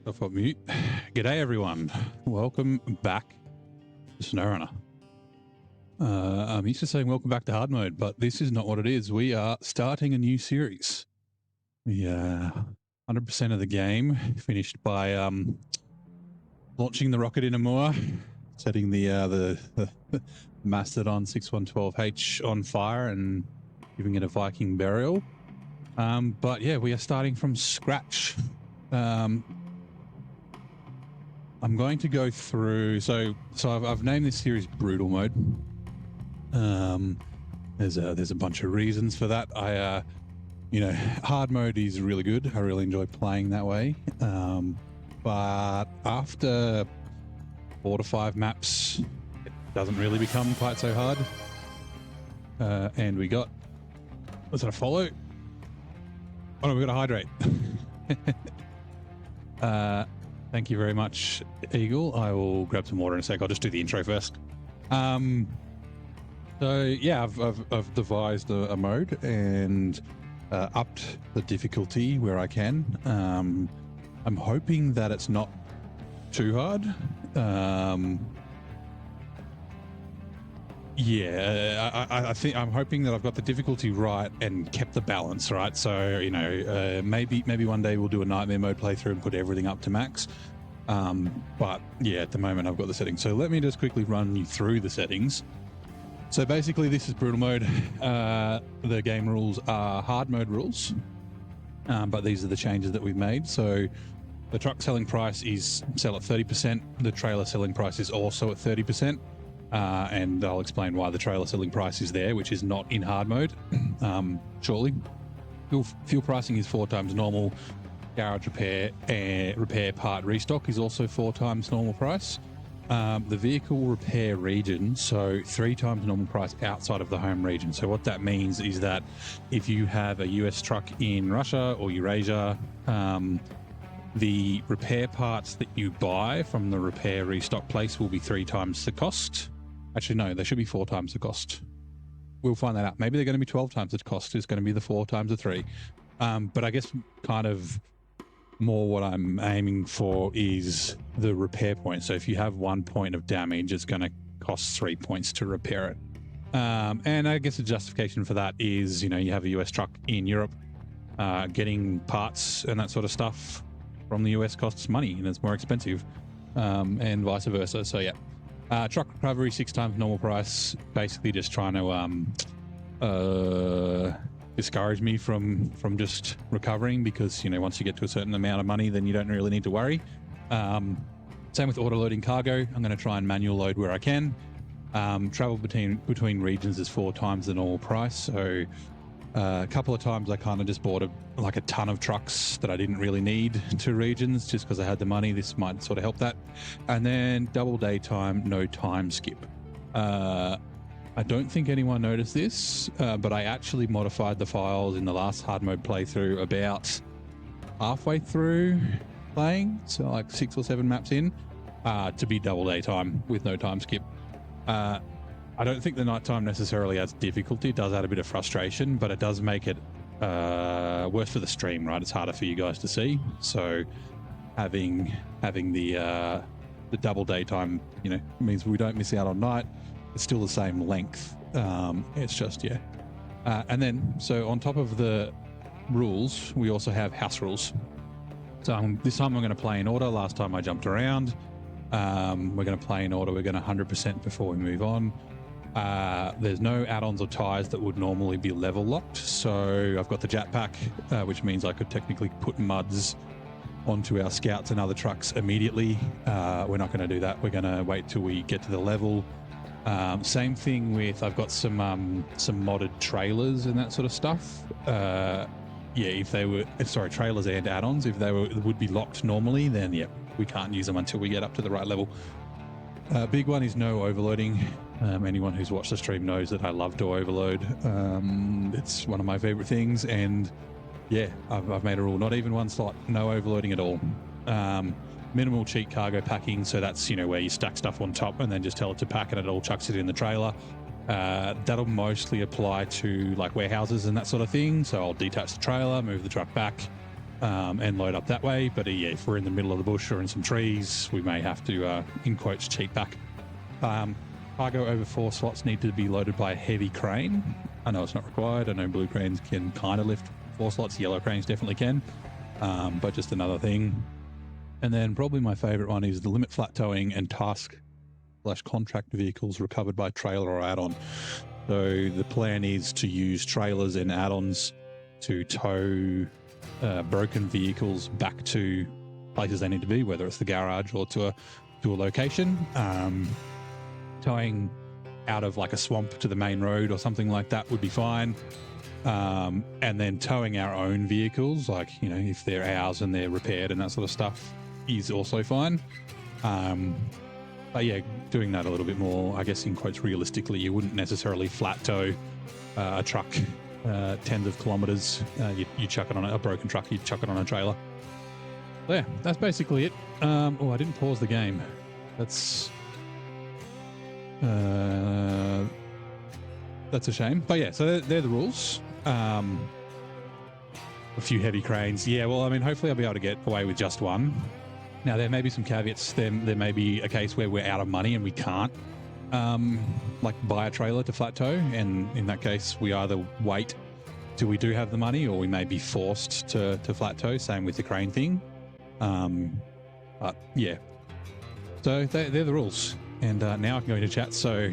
Off of mute. G'day everyone. Welcome back to SnowRunner. I'm used to saying welcome back to hard mode, but this is not what it is. We are starting a new series. We 100% of the game finished by launching the rocket in Amur, setting the Mastodon 6112H on fire and giving it a Viking burial. But yeah, we are starting from scratch. I'm going to go through. So I've named this series Brutal Mode. There's a bunch of reasons for that. Hard mode is really good. I really enjoy playing that way. But after 4 to 5 maps, it doesn't really become quite so hard. And we got, was that a follow? Oh no, we got a hydrate. Thank you very much, Eagle. I will grab some water in a sec. I'll just do the intro first. So yeah, I've devised a mode and upped the difficulty where I can. I'm hoping that it's not too hard. I think I'm hoping that I've got the difficulty right and kept the balance right. So maybe one day we'll do a nightmare mode playthrough and put everything up to max. But yeah, at the moment I've got the settings. So let me just quickly run you through the settings. So basically, this is brutal mode. The game rules are hard mode rules, but these are the changes that we've made. So the truck selling price is sell at 30%. The trailer selling price is also at 30%. And I'll explain why the trailer selling price is there, which is not in hard mode, shortly. Fuel pricing is 4 times normal. Garage repair and repair part restock is also 4 times normal price. The vehicle repair region, so 3 times normal price outside of the home region. So what that means is that if you have a US truck in Russia or Eurasia, the repair parts that you buy from the repair restock place will be 3 times the cost. Actually, no, they should be 4 times the cost. We'll find that out. Maybe they're going to be 12 times the cost. It's going to be the 4 times the 3. But I guess kind of more what I'm aiming for is the repair point. So if you have 1 point of damage, it's going to cost 3 points to repair it. And I guess the justification for that is, you have a US truck in Europe, getting parts and that sort of stuff from the US costs money and it's more expensive, and vice versa. So yeah. Truck recovery 6 times normal price, basically just trying to discourage me from just recovering, because once you get to a certain amount of money, then you don't really need to worry. Same with auto loading cargo. I'm going to try and manual load where I can. Travel between regions is 4 times the normal price. So a couple of times I kind of just bought a ton of trucks that I didn't really need to regions just because I had the money. This might sort of help that. And then double daytime, no time skip. I don't think anyone noticed this, but I actually modified the files in the last hard mode playthrough about halfway through playing, so like 6 or 7 maps in, to be double daytime with no time skip. I don't think the nighttime necessarily adds difficulty. It does add a bit of frustration, but it does make it worse for the stream, right? It's harder for you guys to see. So having the double daytime, means we don't miss out on night. It's still the same length. It's just, yeah. And then, so on top of the rules, we also have house rules. So this time I'm going to play in order. Last time I jumped around. We're going to play in order. We're going to 100% before we move on. There's no add-ons or ties that would normally be level locked. So I've got the jetpack, which means I could technically put muds onto our scouts and other trucks immediately. We're not going to do that. We're going to wait till we get to the level. Same thing with, I've got some modded trailers and that sort of stuff. If they were, trailers and add-ons, if they would be locked normally, then yeah, we can't use them until we get up to the right level. Big one is no overloading. Anyone who's watched the stream knows that I love to overload. It's one of my favorite things, and yeah, I've made a rule, not even one slot, no overloading at all. Minimal cheat cargo packing, so that's where you stack stuff on top and then just tell it to pack and it all chucks it in the trailer. That'll mostly apply to like warehouses and that sort of thing. So I'll detach the trailer, move the truck back, and load up that way. But yeah, if we're in the middle of the bush or in some trees, we may have to, in quotes, cheat back. Cargo over 4 slots need to be loaded by a heavy crane. I know it's not required. I know blue cranes can kind of lift 4 slots. Yellow cranes definitely can, but just another thing. And then probably my favorite one is the limit flat towing and task/contract vehicles recovered by trailer or add-on. So the plan is to use trailers and add-ons to tow broken vehicles back to places they need to be, whether it's the garage or to a location. Towing out of like a swamp to the main road or something like that would be fine. And then towing our own vehicles, like, you know, if they're ours and they're repaired and that sort of stuff, is also fine. But yeah, doing that a little bit more, I guess, in quotes, realistically, you wouldn't necessarily flat tow a truck tens of kilometers. You chuck it on a broken truck, you chuck it on a trailer. So yeah, that's basically it. Oh, I didn't pause the game. That's a shame. But yeah, so they're the rules. A few heavy cranes. Yeah, well, I mean, hopefully I'll be able to get away with just one. Now, there may be some caveats. There may be a case where we're out of money and we can't like buy a trailer to flat tow. And in that case, we either wait till we do have the money, or we may be forced to flat tow. Same with the crane thing. But yeah, so they're the rules. And now I can go into chat. So